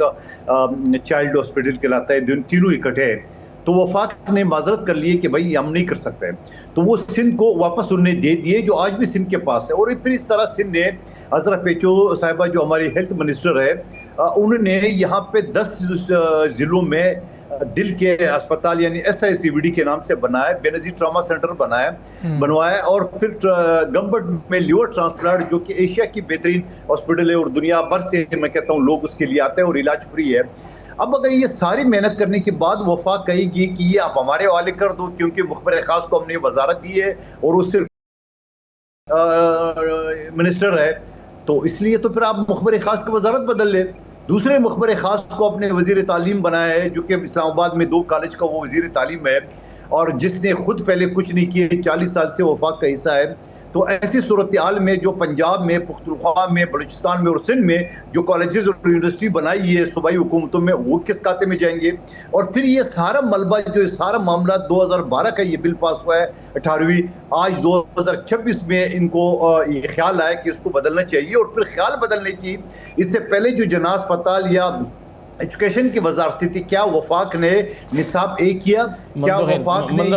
चाइल्ड हॉस्पिटल कहलाता है, तीनों इकट्ठे हैं। तो वफाक ने माजरत कर लिए कि भाई हम नहीं कर सकते, तो वो सिंध को वापस उन्होंने दे दिए जो आज भी सिंध के पास है। और फिर इस तरह सिंध ने हजरा पेचो साहिबा जो हमारी हेल्थ मिनिस्टर है, उन्होंने यहाँ पे 10 जिलों में दिल के अस्पताल यानी SICVD के नाम से बनाया, बेनजीर ट्रामा सेंटर बनवाया, और फिर गंबट में लिवर ट्रांसप्लांट जो कि एशिया की बेहतरीन हॉस्पिटल है और दुनिया भर से मैं कहता हूँ लोग उसके लिए आते हैं और इलाज फ्री है। अब अगर ये सारी मेहनत करने के बाद वफाक कहेगी कि ये आप हमारे हवाले कर दो क्योंकि मुखबिर खास को हमने वजारत दी है और वो सिर्फ मिनिस्टर है, तो इसलिए तो फिर आप मुखबिर खास की वजारत बदल ले, दूसरे मुखबिर खास को अपने वजीर तालीम बनाया है जो कि इस्लामाबाद में 2 कॉलेज का वो वजीर तालीम है, और जिसने खुद पहले कुछ नहीं किए, 40 साल से वफाक का हिस्सा है। तो ऐसी सूरत हाल में जो पंजाब में, पुख्तनख्वा में, बलूचिस्तान में और सिंध में जो कॉलेजेस और यूनिवर्सिटी बनाई है सूबाई हुकूमतों में, वो किस खाते में जाएंगे? और फिर ये सारा मलबा जो सारा मामला 2012 का ये बिल पास हुआ है 18वीं, आज 2026 में इनको ये ख्याल आया कि इसको बदलना चाहिए। और फिर ख्याल बदलने की इससे पहले जो जना अस्पताल या एजुकेशन की वजारत थी, क्या वफाक ने निसाब एक किया? क्या वफाक ने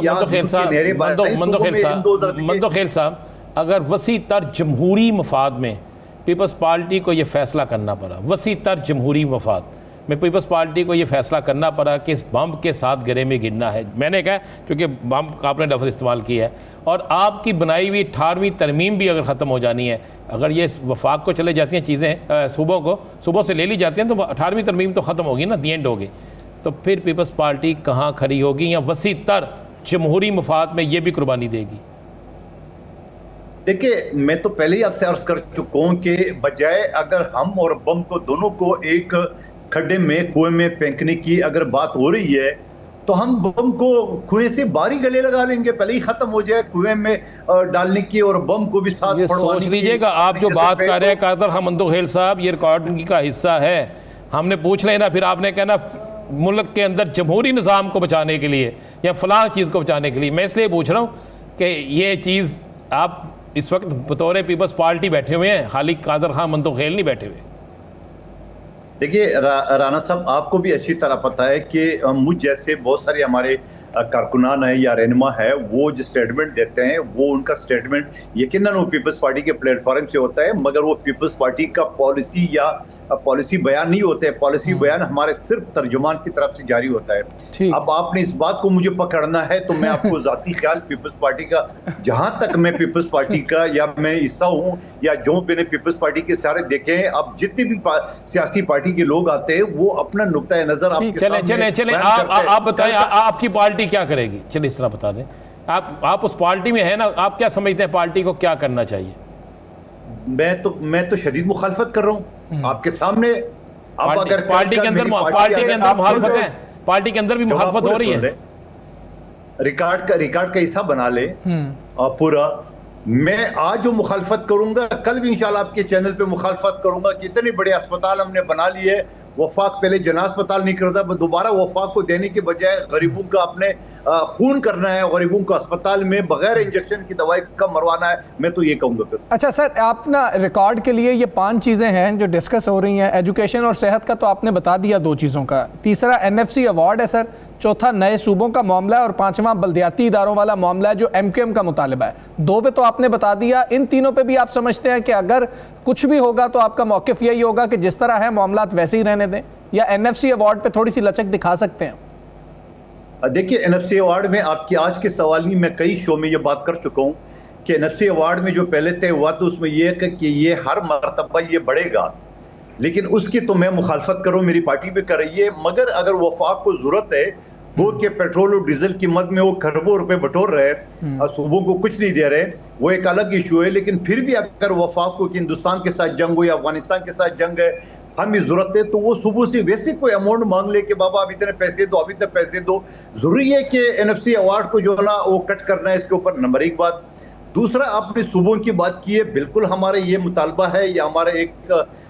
मंदोखेल साहब, अगर वसी तर जमहूरी मफाद में पीपल्स पार्टी को ये फ़ैसला करना पड़ा, वसी तर जमहूरी मफाद में पीपल्स पार्टी को ये फ़ैसला करना पड़ा कि इस बम के साथ गले में गिरना है, मैंने कहा क्योंकि बम का आपने लफ्ज़ इस्तेमाल किया है, और आपकी बनाई हुई 18वीं तरमीम भी अगर ख़त्म हो जानी है, अगर ये वफाक को चले जाती हैं चीज़ें, सुबह से ले ली जाती हैं, तो 18वीं तरमीम तो ख़त्म होगी ना, दी एंड होगी, तो फिर पीपल्स पार्टी कहाँ खड़ी होगी, या वसी तर जमहूरी मफाद में ये भी कुर्बानी देगी? देखिए, मैं तो पहले ही आपसे अर्ज कर चुका हूँ कि बजाय अगर हम और बम को दोनों को एक खड्डे में, कुएं में फेंकने की अगर बात हो रही है, तो हम बम को कुएं से बाहरी गले लगा लेंगे, पहले ही खत्म हो जाए कुएं में डालने की और बम को भी साथ सोच लीजिएगा। आप जो बात कर रहे हैं कादर मंदोखेल साहब, ये रिकॉर्डिंग का हिस्सा है, हमने पूछ लेना, फिर आपने कहना मुल्क के अंदर जमहूरी निज़ाम को बचाने के लिए या फलां चीज़ को बचाने के लिए। मैं इसलिए पूछ रहा हूँ कि ये चीज़ आप इस वक्त बतौर पीपल्स पार्टी बैठे हुए हैं, खाली कादर खान मंदोखेल नहीं बैठे हुए। देखिए राना साहब, आपको भी अच्छी तरह पता है कि मुझ जैसे बहुत सारे हमारे कारकुनान है या रहनुमा है, वो जो स्टेटमेंट देते हैं वो उनका स्टेटमेंट यकीनन वो पीपल्स पार्टी के प्लेटफॉर्म से होता है, मगर वो पीपल्स पार्टी का पॉलिसी या पॉलिसी बयान नहीं होता है। पॉलिसी बयान हमारे सिर्फ तर्जुमान की तरफ से जारी होता है। अब आपने इस बात को मुझे पकड़ना है तो मैं आपको जाती ख्याल पीपल्स पार्टी का, जहां तक मैं पीपल्स पार्टी का या मैं हिस्सा हूँ या जो मैंने पीपल्स पार्टी के सारे देखे हैं, अब जितने भी सियासी पार्टी के लोग आते हैं वो अपना नुक्ता नजर चले आप बताएं आपकी पार्टी क्या करेगी? चलिए इस तरह बता दें, आप उस पार्टी में है ना, आप क्या समझते हैं पार्टी को क्या करना चाहिए? मैं तो शदीद मुखालफत कर रहा हूं आपके सामने। आप अगर पार्टी के अंदर मुखालफत है, पार्टी के अंदर भी मुखालफत हो रही है, रिकॉर्ड का हिस्सा बना ले पूरा, मैं आज जो मुखालफत करूंगा कल भी इंशाल्लाह आपके चैनल पे मुखालफत करूंगा कि इतने बड़े अस्पताल हमने बना लिए, वफाक पहले जना अस्पताल नहीं करता, दोबारा वफाक को देने के बजाय गरीबों का अपने खून करना है, गरीबों को अस्पताल में बगैर इंजेक्शन की दवाई का मरवाना है, मैं तो ये कहूंगा फिर। अच्छा सर, आप ना रिकॉर्ड के लिए ये 5 चीज़ें हैं जो डिस्कस हो रही हैं। एजुकेशन और सेहत का तो आपने बता दिया 2 चीज़ों का, तीसरा NFC अवार्ड है सर, चौथा नए सूबों का मामला है और 5वां बल्दियाती इदारों वाला मामला है जो MQM का मुतालिबा है। 2 पे तो आपने बता दिया, इन तीनों पे भी आप समझते हैं कि अगर कुछ भी होगा तो आपका मौक़िफ़ यही होगा कि जिस तरह है मामलात वैसे ही रहने दें, या NFC अवार्ड पे थोड़ी सी लचक दिखा सकते हैं? देखिए, NFC अवार्ड में आपकी आज के सवाल में मैं कई शो में ये बात कर चुका हूँ कि NFC अवार्ड में जो पहले तय हुआ तो उसमें यह कि ये हर मरतबा ये बढ़ेगा, लेकिन उसकी तो मैं मुखालफत करूँ, मेरी पार्टी भी कर रही है। मगर अगर वफाक को जरूरत है, वो के पेट्रोल और डीजल की मद में वो खरबों रुपए बटोर रहे और सूबों को कुछ नहीं दे रहे, वो एक अलग इशू है। लेकिन फिर भी अगर वफाक को कि हिंदुस्तान के साथ जंग हो या अफगानिस्तान के साथ जंग है, हमें जरूरत है, तो वो सुबह से वैसे कोई अमाउंट मांग ले कि बाबा अब इतने पैसे दो, अब इतने पैसे दो। जरूरी है कि NFC अवार्ड को जो है ना वो कट करना है, इसके ऊपर नंबर 1 बात। दूसरा, आपने सूबों की बात की है, बिल्कुल हमारा ये मुतालबा है या हमारा एक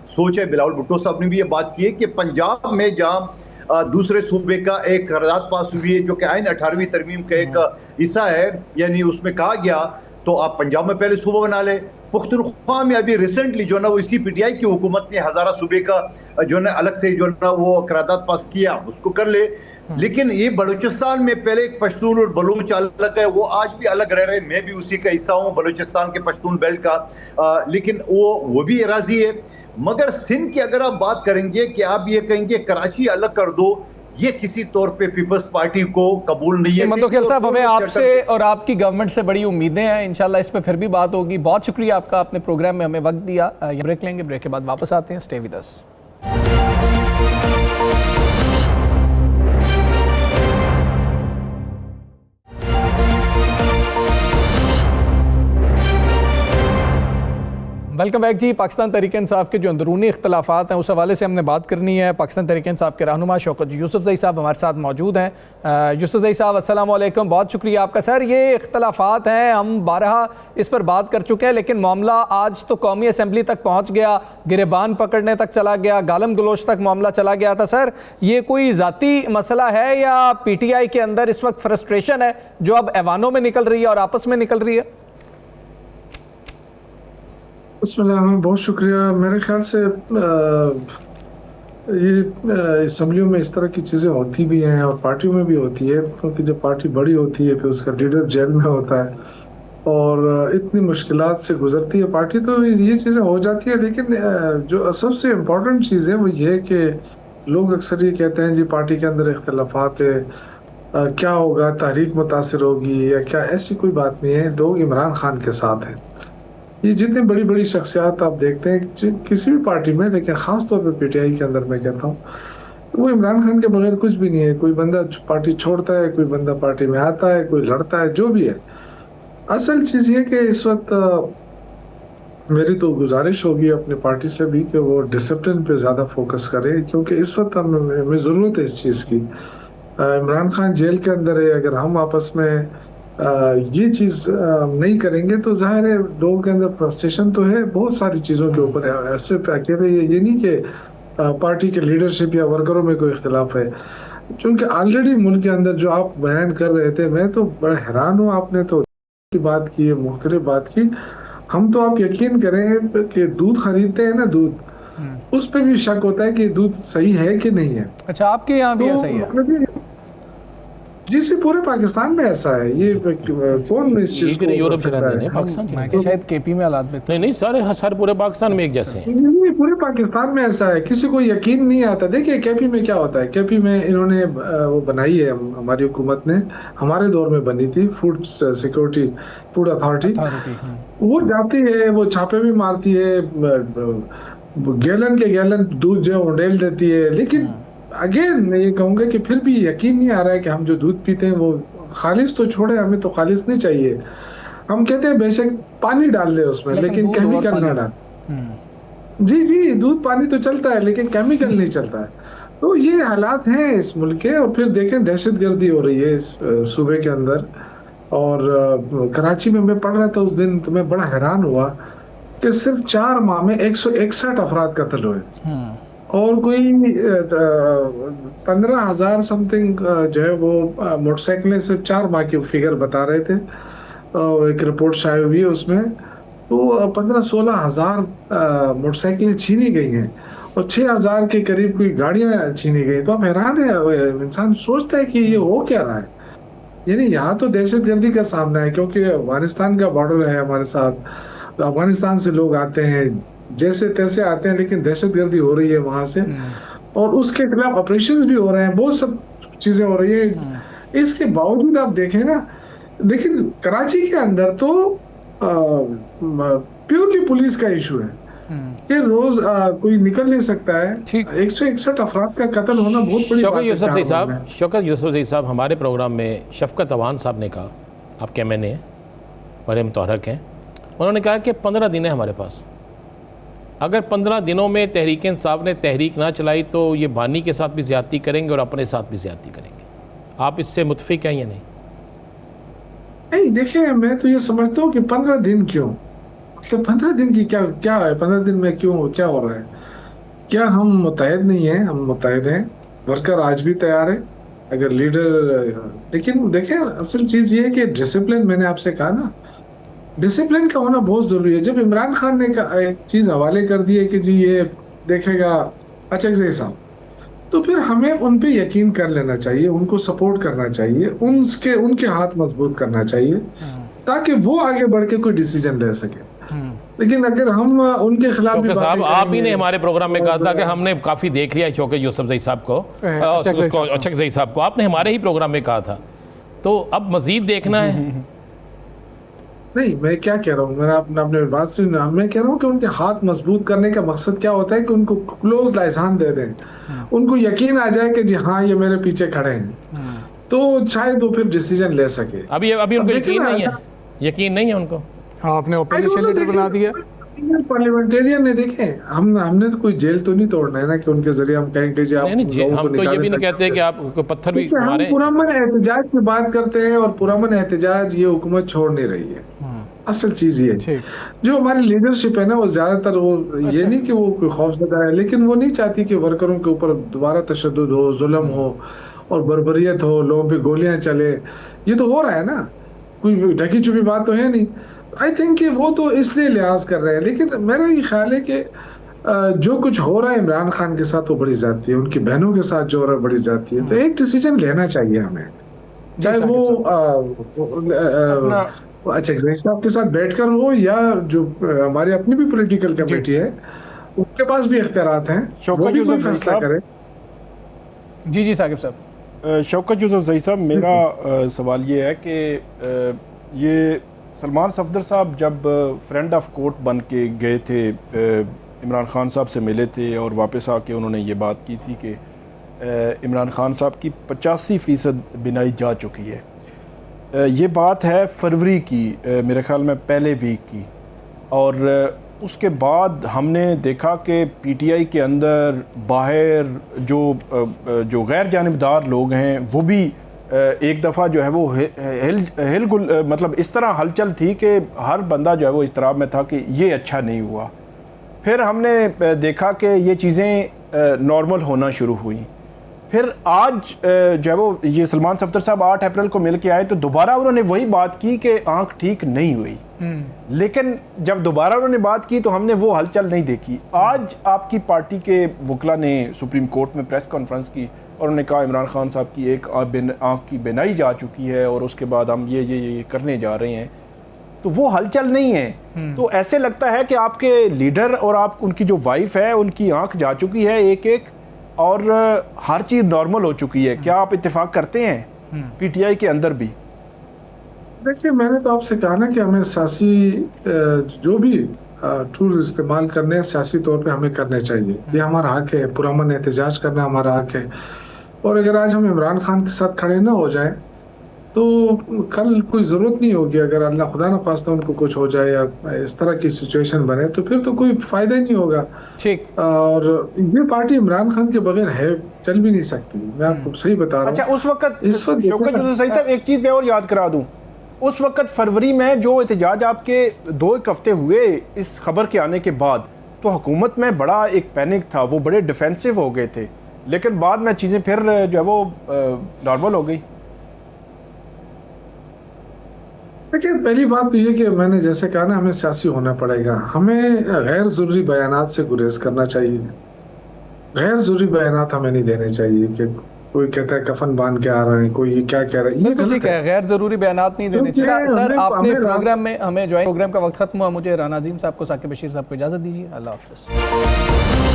सोच है, बिलावल भुट्टो साहब ने भी ये बात की है कि पंजाब में जहाँ दूसरे सूबे का एक करारदाद पास हुई है जो कि आइन 18वीं तरमीम का एक हिस्सा है, यानी उसमें कहा गया तो आप पंजाब में पहले सूबा बना ले। पुख्तनख्वा में अभी रिसेंटली जो है ना वो इसकी PTI की हुकूमत ने हज़ारा सूबे का जो है ना अलग से जो है ना वो करारदाद पास किया, उसको कर ले। लेकिन ये बलूचिस्तान में पहले एक पश्तून और बलूच अलग है, वो आज भी अलग रह रहे, मैं भी उसी का हिस्सा हूँ बलूचिस्तान के पश्तून बेल्ट का, लेकिन वो भी राजी है। मगर सिंध की अगर आप बात करेंगे कि आप ये कहेंगे कराची अलग कर दो, ये किसी तौर पे पीपल्स पार्टी को कबूल नहीं है। मंदोखेल साहब, हमें आपसे और आपकी गवर्नमेंट से बड़ी उम्मीदें हैं, इंशाल्लाह इस पे फिर भी बात होगी। बहुत शुक्रिया आपका, आपने प्रोग्राम में हमें वक्त दिया। ये ब्रेक लेंगे, ब्रेक के बाद वापस आते हैं। Stay with us. Welcome back ji. Pakistan Tehreek Insaf के जो अंदरूनी इख्तलाफात हैं उस हवाले से हमने बात करनी है। पाकिस्तान तहरीक इंसाफ के रहनुमा शौकत यूसुफजई साहब हमारे साथ मौजूद हैं। यूसुफजई साहब, अस्सलाम वालेकुम, बहुत शुक्रिया आपका। सर, ये इख्तलाफात हैं, हम बारहा इस पर बात कर चुके हैं, लेकिन मामला आज तो कौमी असम्बली तक पहुँच गया, गिरेबान पकड़ने तक चला गया, गालम गलोच तक मामला चला गया था। सर, ये कोई ज़ाती मसला है या PTI के अंदर इस वक्त फ्रस्ट्रेशन है जो अब ऐवानों में निकल रही है और आपस में निकल रही है? बिस्मिल्लाह, बहुत शुक्रिया। मेरे ख्याल से ये असम्बलियों में इस तरह की चीज़ें होती भी हैं और पार्टियों में भी होती है, क्योंकि जब पार्टी बड़ी होती है फिर उसका लीडर जेल में होता है और इतनी मुश्किलात से गुजरती है पार्टी, तो ये चीज़ें हो जाती है। लेकिन जो सबसे इम्पोर्टेंट चीज़ है वो ये है कि लोग अक्सर ये कहते हैं जी पार्टी के अंदर इख्तलाफात है, क्या होगा, तहरीक मुतासिर होगी या क्या, ऐसी कोई बात नहीं है। लोग इमरान खान के साथ हैं। ये जितनी बड़ी बड़ी शख्सियात आप देखते हैं किसी भी पार्टी में, लेकिन ख़ास तौर पे PTI के अंदर मैं कहता हूँ, वो इमरान खान के बगैर कुछ भी नहीं है। कोई बंदा पार्टी छोड़ता है, कोई बंदा पार्टी में आता है, कोई लड़ता है, जो भी है। असल चीज़ ये कि इस वक्त मेरी तो गुजारिश होगी अपनी पार्टी से भी कि वो डिसिप्लिन पे ज़्यादा फोकस करे, क्योंकि इस वक्त हमें ज़रूरत है इस चीज़ की। इमरान खान जेल के अंदर है, अगर हम आपस में ये चीज़ नहीं करेंगे तो जाहिर है लोगों के अंदर फ्रस्ट्रेशन तो है बहुत सारी चीज़ों के ऊपर। सिर्फ अकेले ये नहीं कि पार्टी के लीडरशिप या वर्करों में कोई इख्तिलाफ है, क्योंकि ऑलरेडी मुल्क के अंदर जो आप बयान कर रहे थे, मैं तो बड़ा हैरान हूँ। आपने तो की बात की है, मुख्तलिफ बात की। हम तो आप यकीन करें कि दूध खरीदते हैं ना, दूध, उस पर भी शक होता है कि दूध सही है कि नहीं है। अच्छा, आपके यहाँ भी ऐसा ही है? जी जी, पूरे पाकिस्तान में ऐसा है। ये कौन इस चीज को यूरोप से रहते हैं, पाकिस्तान में शायद KP में हालात में नहीं, सारे पूरे पाकिस्तान में एक जैसे हैं। नहीं, पूरे पाकिस्तान में ऐसा है, किसी को यकीन नहीं आता। देखिए KP में क्या होता है, KP में इन्होंने वो बनाई है, हमारी हुकूमत ने, हमारे दौर में बनी थी, फूड सिक्योरिटी, फूड अथॉरिटी। वो जाती है, वो छापे भी मारती है, गैलन के गैलन दूध जो उड़ेल देती है। लेकिन अगेन मैं ये कहूँगा कि फिर भी यकीन नहीं आ रहा है कि हम जो दूध पीते हैं वो खालिस तो छोड़े, हमें तो खालिस नहीं चाहिए। हम कहते हैं बेशक पानी डाल दे उसमें, लेकिन केमिकल ना डाल। जी जी, दूध पानी तो चलता है लेकिन केमिकल नहीं चलता है। तो ये हालात हैं इस मुल्क के। और फिर देखें दहशतगर्दी हो रही है इस सूबे के अंदर, और कराची में मैं पढ़ रहा था उस दिन, तो मैं बड़ा हैरान हुआ कि सिर्फ 4 माह में 161 अफराद कत्ल हुए और कोई 15,000 समथिंग जो है वो मोटरसाइकिलें सिर्फ 4 माह की फिगर बता रहे थे। एक रिपोर्ट शायद हुई है उसमें, तो 15-16 हजार मोटरसाइकिलें छीनी गई हैं और 6,000 के करीब कोई गाड़ियां छीनी गई। तो आप हैरान है, इंसान सोचता है कि ये हो क्या रहा है। यानी यहाँ तो दहशतगर्दी का सामना है, क्योंकि अफगानिस्तान का बॉर्डर है हमारे साथ, तो अफगानिस्तान से लोग आते हैं, जैसे तैसे आते हैं, लेकिन दहशतगर्दी हो रही है वहां से और उसके खिलाफ ऑपरेशंस भी हो रहे हैं, बहुत सब चीजें हो रही है। इसके बावजूद आप देखें ना, लेकिन कराची के अंदर तो प्योरली पुलिस का इशू है कि रोज कोई निकल नहीं सकता है। 161 अफराद का कत्ल होना बहुत बड़ी बात है। शौकत यूसुफज़ई साहब हमारे प्रोग्राम में शफकत अवान साहब ने कहा, आपके MNA हैं, बड़े मुतहरक हैं, उन्होंने कहा कि 15 दिन है हमारे पास, अगर 15 दिनों में तहरीक इंसाफ ने तहरीक ना चलाई तो ये बानी के साथ भी ज़्यादती करेंगे और अपने साथ भी ज़्यादती करेंगे। आप इससे मुतफिक हैं या नहीं? नहीं, देखिए मैं तो ये समझता हूँ कि 15 दिन क्यों, मतलब 15 दिन की क्या है, 15 दिन में क्यों क्या हो रहा है? क्या हम मुतहद नहीं हैं? हम मुतहद हैं, वर्कर आज भी तैयार है अगर लीडर। लेकिन देखिए असल चीज ये है कि डिसिप्लिन, मैंने आपसे कहा ना, डिसिप्लिन का होना बहुत जरूरी है। जब इमरान खान ने एक चीज हवाले कर दी है कि जी ये देखेगा अचकज़ई साहब, तो फिर हमें उन पे यकीन कर लेना चाहिए, उनको सपोर्ट करना चाहिए, उनके हाथ मजबूत करना चाहिए ताकि वो आगे बढ़ के कोई डिसीजन ले सके। लेकिन अगर हम उनके खिलाफ भी साहब, आप ही ने हमारे प्रोग्राम में कहा था कि हमने काफ़ी देख लिया शौकत यूसुफज़ई साहब को, अचकज़ई साहब को, आपने हमारे ही प्रोग्राम में कहा था, तो अब मजीद देखना है। नहीं, मैं क्या कह रहा हूँ, मैंने अपने बात सुनी, मैं कह रहा हूँ कि उनके हाथ मजबूत करने का मकसद क्या होता है कि उनको क्लोज लाइजान दे दें, उनको यकीन आ जाए कि जी हाँ ये मेरे पीछे खड़े हैं, तो शायद वो फिर डिसीजन ले सके। अभी उनको यकीन नहीं है, यकीन नहीं है उनको। हाँ, आपने ऑपोजिशन लीडर बना दिया। पार्लियामेंटेरियन ने, देखे हमने तो कोई जेल तो नहीं तोड़ना है ना कि उनके जरिए हम कहें कि जी आप हम तो ये भी नहीं कहते कि आप पत्थर भी मारे। हम पुरअमन एहतजाज की बात करते हैं और पुरअमन एहतजाज ये हुकूमत छोड़ नहीं रही है। असल चीज ये जो हमारी लीडरशिप है ना, वो ज्यादातर वो ये नहीं कि वो कोई खौफजदा है, लेकिन वो नहीं चाहती कि वर्करों के ऊपर दोबारा तशद्दुद हो, जुल्म हो और बर्बरियत हो, लोगों पे गोलियां चले। ये तो हो रहा है ना, कोई ढकी छुपी बात तो है नहीं। आई थिंक कि वो तो इसलिए लिहाज कर रहे हैं, लेकिन मेरा ये ख्याल है कि जो कुछ हो रहा है इमरान खान के साथ वो बड़ी ज्यादती है, उनकी बहनों के साथ जो हो रहा है बड़ी ज्यादती है। तो एक डिसीजन लेना चाहिए हमें, चाहे वो अचकज़ई साहब के साथ बैठकर हो या जो हमारी अपनी भी पॉलिटिकल कमेटी है उनके पास भी इख्तियारात हैं, वो भी कोई फैसला करे। जी साकिब साहब। शौकत यूसुफज़ई साहब, मेरा सवाल ये है कि ये सलमान सफदर साहब जब फ्रेंड ऑफ कोर्ट बन के गए थे, इमरान खान साहब से मिले थे और वापस आके उन्होंने ये बात की थी कि इमरान खान साहब की 85% बिनाई जा चुकी है। ये बात है फरवरी की, मेरे ख्याल में पहले वीक की, और उसके बाद हमने देखा कि पीटीआई के अंदर बाहर जो गैर जानिबदार लोग हैं वो भी एक दफ़ा जो है वो हिलगुल मतलब इस तरह हलचल थी कि हर बंदा जो है वो इस्तराब में था कि ये अच्छा नहीं हुआ। फिर हमने देखा कि ये चीज़ें नॉर्मल होना शुरू हुई। फिर आज जो है वो ये सलमान सफदर साहब 8 अप्रैल को मिल के आए तो दोबारा उन्होंने वही बात की कि आंख ठीक नहीं हुई, लेकिन जब दोबारा उन्होंने बात की तो हमने वो हलचल नहीं देखी। आज आपकी पार्टी के वकला ने सुप्रीम कोर्ट में प्रेस कॉन्फ्रेंस की और उन्होंने कहा इमरान खान साहब की एक आँख की बिनाई जा चुकी है और उसके बाद हम ये करने जा रहे हैं, तो वो हलचल नहीं है। तो ऐसे लगता है कि आपके लीडर और आप उनकी जो वाइफ है उनकी आँख जा चुकी है एक और हर चीज़ नॉर्मल हो चुकी है। क्या आप इत्तेफाक करते हैं पीटीआई के अंदर भी? देखिए, मैंने तो आपसे कहा ना कि हमें सियासी जो भी टूल इस्तेमाल करने हैं सियासी तौर पे हमें करने चाहिए, ये हमारा हक है, पुरअमन एहतजाज करना हमारा हक है। और अगर आज हम इमरान खान के साथ खड़े ना हो जाए तो कल कोई ज़रूरत नहीं होगी, अगर अल्लाह खुदा न खास्ता उनको कुछ हो जाए या इस तरह की सिचुएशन बने तो फिर तो कोई फ़ायदा ही नहीं होगा। ठीक। और ये पार्टी इमरान खान के बगैर है, चल भी नहीं सकती, मैं आपको सही बता रहा हूँ। अच्छा, उस वक्त शौकत यूसुफज़ई साहब एक चीज़ मैं और याद करा दूँ उस वक्त फरवरी में जो एहतजाज आपके 2-1 हफ्ते हुए इस खबर के आने के बाद, तो हुकूमत में बड़ा एक पैनिक था, वो बड़े डिफेंसिव हो गए थे, लेकिन बाद में चीज़ें फिर जो है वो नॉर्मल हो गई। देखिए, पहली बात तो ये कि मैंने जैसे कहा ना, हमें सियासी होना पड़ेगा। हमें गैर जरूरी बयानात से गुरेज करना चाहिए। गैर जरूरी बयानात हमें नहीं देने चाहिए कि कोई कहता है कफन बांध के आ रहे हैं, कोई ये क्या कह रहा है, ये बिल्कुल गलत ठीक है, गैर जरूरी बयानात नहीं देने क्योंकि चाहिए। सर, हमें- आपने हमें प्रोग्राम में हमें ज्वाइन, प्रोग्राम का वक्त खत्म हुआ। मुझे राना अजीम साहब को, साकिब बशीर साहब को इजाज़त दीजिए। अल्लाह हाफ़िज़।